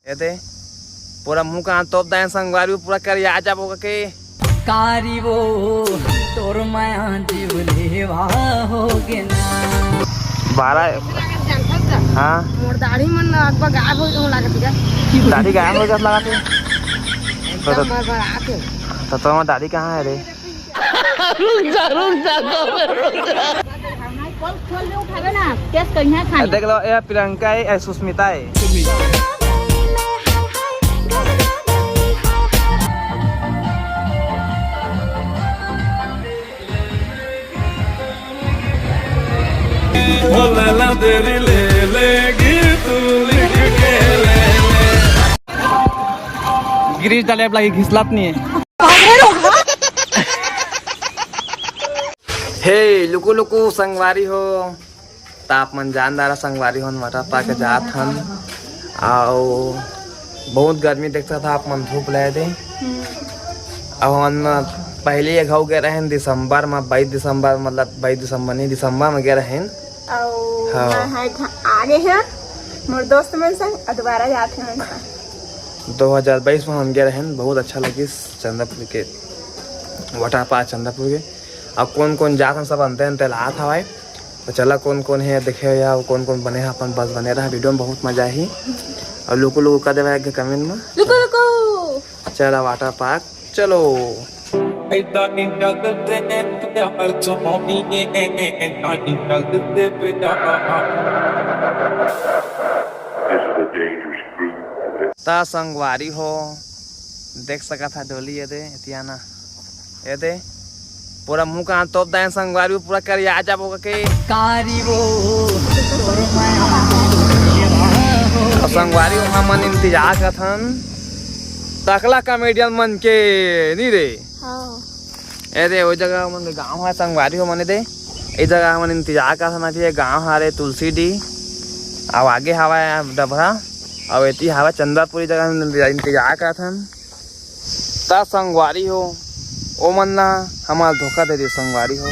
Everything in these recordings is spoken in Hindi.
ये दे पूरा मुंह का तोप दाएं संगवारी पूरा कर आ जा बोगा के कारी वो तोर माया जीवलेवा हो गे ना 12 हाँ मोर दाढ़ी मन अगबा गायब हो लागत है दाढ़ी गायब हो गया लगा के एकदम बार आके तो तुम्हारा दाढ़ी कहाँ है रे रुक जा कल खोल ले उठावे ना केस कहिया खानी देख लो ये प्रियंका है सुष्मिता है गिरीश डाले लगी घिसलात नहीं है हे लुकु लुकु संगवारी हो तापमान जानदारा संगवारी हो मटा पाके जात हन आओ बहुत गर्मी देखता था आप मन धूप ले दे अब हम पहले एक गए रहे दिसंबर में 22 दिसंबर मतलब 22 दिसंबर नहीं दिसंबर में गए रहे आगे है मोर दोस्त मन संग दोबारा जाते हैं 2022 में हम गए रहे बहुत अच्छा लगी चंद्रपुर के वाटर पार्क चंद्रपुर के अब कौन कौन जात सब अंते अंते ला था भाई तो चला कौन कौन है देखे या कौन कौन बने हैं अपन बस बने रहा वीडियो में बहुत मजा ही और लुको लुको कर दे कमेंट में लुको चला वाटर पार्क चलो ता संगवारी हो देख सका था डोली ये दे इतियाना ये दे पूरा मुंह का तोप दाएं संगवारी पूरा कर आ जा बोगा के कारी वो तोर माया संगवारी वहाँ मन इंतजार का थन तकला कॉमेडियन मन के नहीं रे ए दे वो जगह मन गांव है संगवारी हो मने दे ए जगह मन इंतजार का था ये गांव हारे तुलसी डी अब आगे हवा डबरा अब एती हवा चंद्रपुरी जगह इंतजार का थन ता संगवारी हो ओ मन ना हमार धोखा दे दी संगवारी हो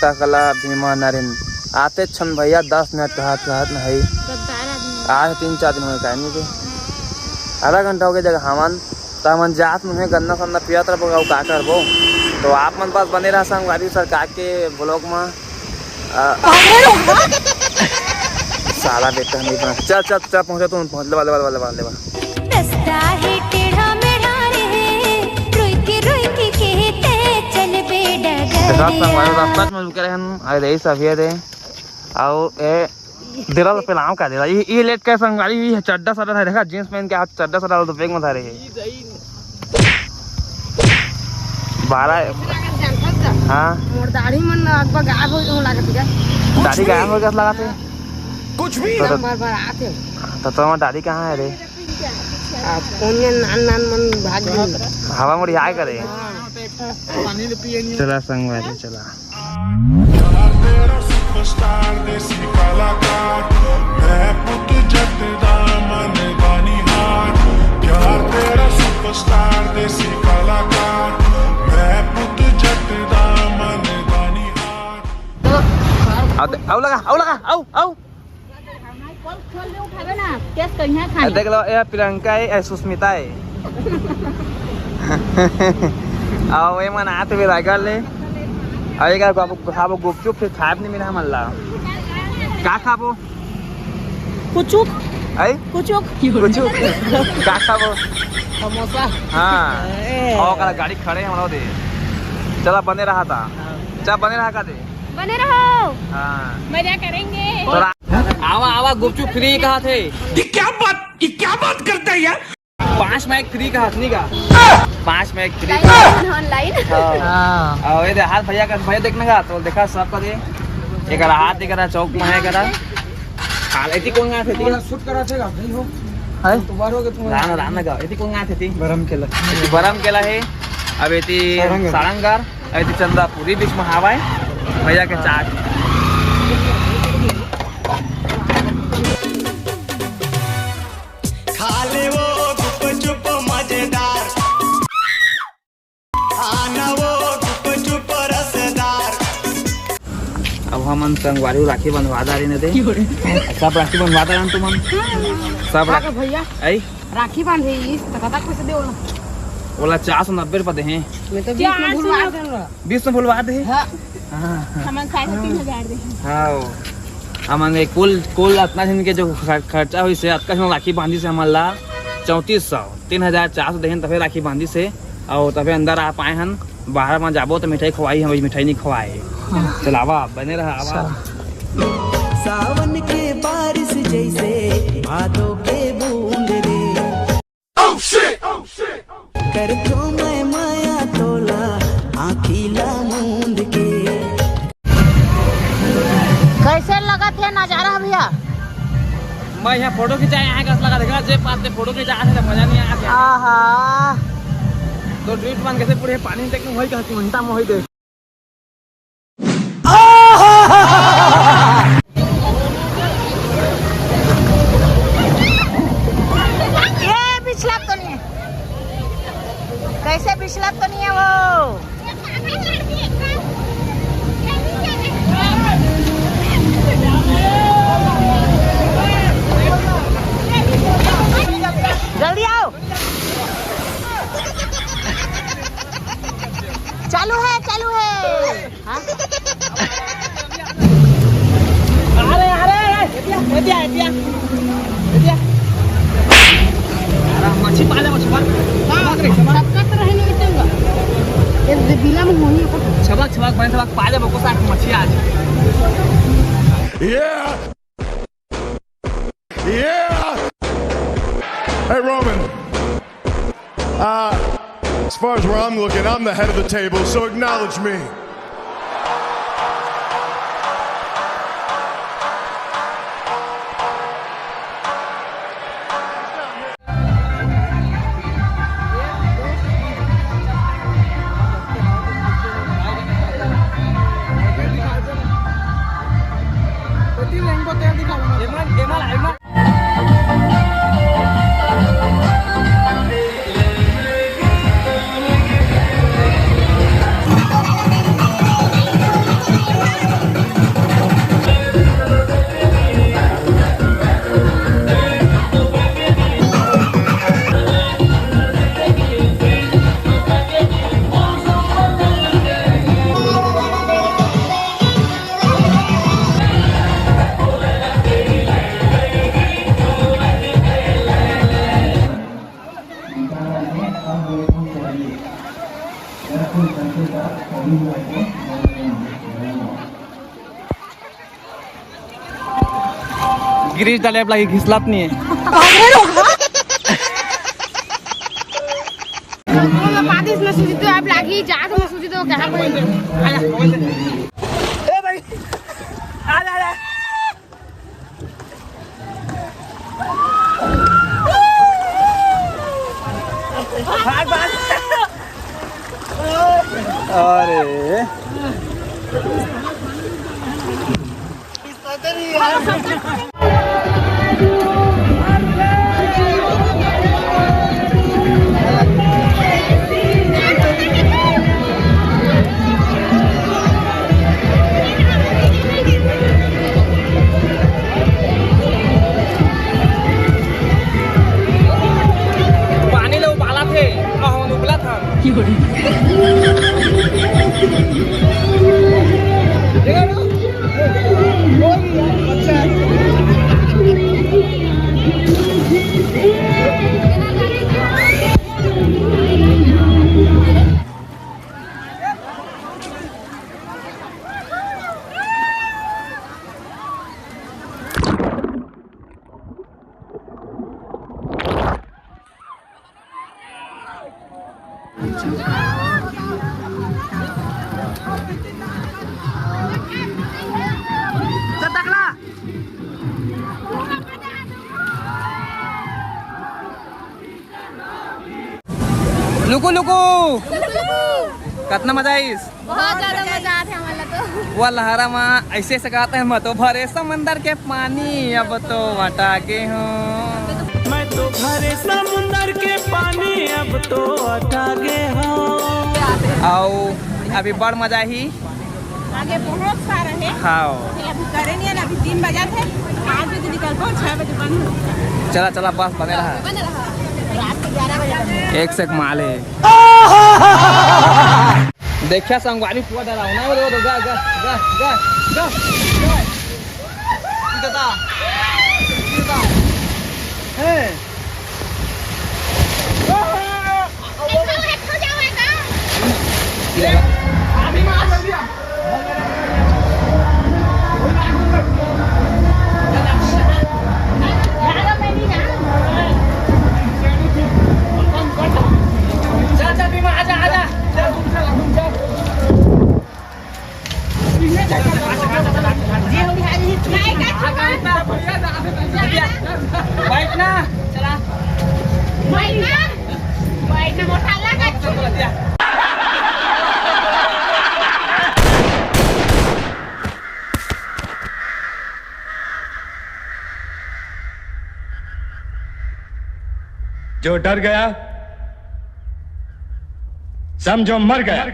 तकला भीमा नरेन आते छन भैया 10 मिनट कहत नहीं आज 3-4 दिन हो गए नहीं आधा घंटा हो गया जगह हमन तो हमन जात में गन्ना सन्ना पियत रहो का करबो तो आप मन पास बने रहा संगवारी सरकार के ब्लॉग में साला बेटा नहीं बना चल चल चल पहुंचा तुम पहुंच ले वाले रास्ता है टेढ़ा मेढ़ा रे रोई के कहते चल बेडा संगवारी रास्ता में रुके रहन आ रही सफिया दे आओ ए दिला पे नाम का दिला ये लेट का संगवारी ये चड्डा सड़ा था देखा जींस पहन के हाथ चड्डा सड़ा तो बैग में था रहे 12 हाँ मोर दाढ़ी मन अगबा गायब हो लागत है दाढ़ी गायब हो गया लगाते कुछ भी बार आते तो तुम्हारा दाढ़ी कहाँ है रे अब कौन नान मन भाग गई हवा मुड़ी आए करे चला संगवारी चला सुपरस्टार देसी कलाकार मैं पुत जटदा मन बानीहार प्यार तेरा सुपरस्टार देसी कलाकार मैं पुत जटदा मन बानीहार आओ लगा आओ कल खोल ले उठावे ना केस कहिया खानी देख लो ये प्रियंका है सुष्मिता है आओ ये मन आते भी राइगर ले आएगा खाबो गुपचुप फिर खाब नहीं मिला मल्ला क्या खाबो कुचुक आई कुचुक क्या खाबो समोसा हाँ और कल गाड़ी खड़े हैं हम दे चला बने रहा था चल बने रहा का दे बने रहो हाँ मजा करेंगे आवा गुपचुप फ्री कहा थे ये क्या बात करता है यार 5 में 1 फ्री का हंसनी का 5 में 1 फ्री ऑनलाइन हाँ ये हाथ भैया का भैया देखने का तो देखा सबका दे एक हाथ दिख रहा चौक में है करा हाल ऐसी कौन गया थे शूट करा थे नहीं हो है दोबारा हो गया तुम राना का ऐसी कौन गया थे बरम केला है अब ऐसी सारंगगर ऐसी चंद्रपुरी बीच में हवा है भैया के चाट खाले वो गुपचुप मजेदार खाना वो गुपचुप रसदार अब हम संगवारी राखी बंधवा दारी ने दे सब राखी बंधवा दारन तुम सब राखी भैया आई राखी बांधे तो कता कैसे दे बोला बोला 490 रुपये दे हैं, मैं तो 20 में भूलवा दे रहा 20 में भूलवा दे। हां हम 3,500 दे हाँ हमारे कुल अपना दिन के जो खर्चा हुई से अतका राखी बांधी से हमारा 3400 3,400 देहन तबे राखी बांधी से और तबे अंदर आ पाए हन। बाहर में जाबो तो मिठाई खवाई, हम मिठाई नहीं खवाए। चलावा बने रहा आवा। सावन के बारिश जैसे भादों के बूंद रे कर तो मैं माया तोला आखिला मूंद के। कैसे लगा थे नजारा भैया? मैं यहाँ फोटो खिंचाए यहाँ कैसा लगा देखा जे पास फोटो खिंचा है मजा नहीं आया। आहा तो ड्रिफ्ट मान कैसे पूरे पानी तक वही कहती मनता में वही देख। ये पिछला तो नहीं है, कैसे पिछला तो नहीं है वो। जल्दी आओ, चालू है हाँ? मच्छी पाले मच्छी पाल छबक बने छबक पाले बको साथ मच्छी आज। Yeah! Hey, Roman. As far as where I'm looking, I'm the head of the table, so acknowledge me. Girish डाले आपला घिसलात नाही पादीस में सूजी तो आप लागी जात में सूजी तो कहां पर ए भाई आ जा भाग भाग अरे पानी लो उबाला थे हम उबला था लुकू लुकू कितना मजा आईस? बहुत ज्यादा मजा आता है हमारा तो। वो लहरा में ऐसे सकाते हैं मतो भरे समंदर के पानी अब तो हटा के हूँ मैं तो भरे समुंदर के पानी अब तो हटा के हूँ। आओ अभी बड़ मजा ही आगे बहुत सारा है। हाँ अभी करे नहीं है ना, अभी 3 बजे थे, 5 बजे निकल 6 बजे बंद। चला चला बस बने रहा बंद रहा। एक से एक माल है। देखिया संगवारी पूरा डरा ना वो गा गा गा गा गा दादा है अभी मार जल्दी आ जो डर गया समझो मर गया।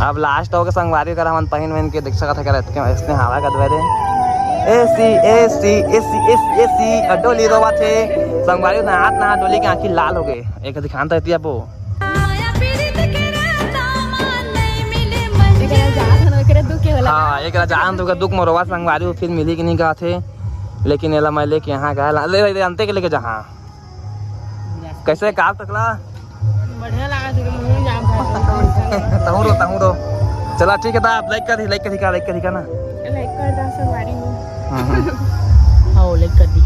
अब लास्ट हो के संगवारी कर हम पहिन वहन के देख सकत है करत के इसने हवा का दे एसी एसी एसी एसी एसी डोली रोवा थे संगवारी ना हाथ ना डोली के आंखी लाल हो गए एक दिखान तो इतिया पो हाँ एक जान तो दुख मरोवा संगवारी फिर मिली कि नहीं कहा थे लेकिन एला मैं लेके यहाँ गया ले अंते के लेके जहाँ कैसे काल तकला बढ़िया लगा था तहूँ रो चला ठीक है आप लाइक कर दिखा ना लाइक कर दा संगवारी में हाँ लाइक कर दी।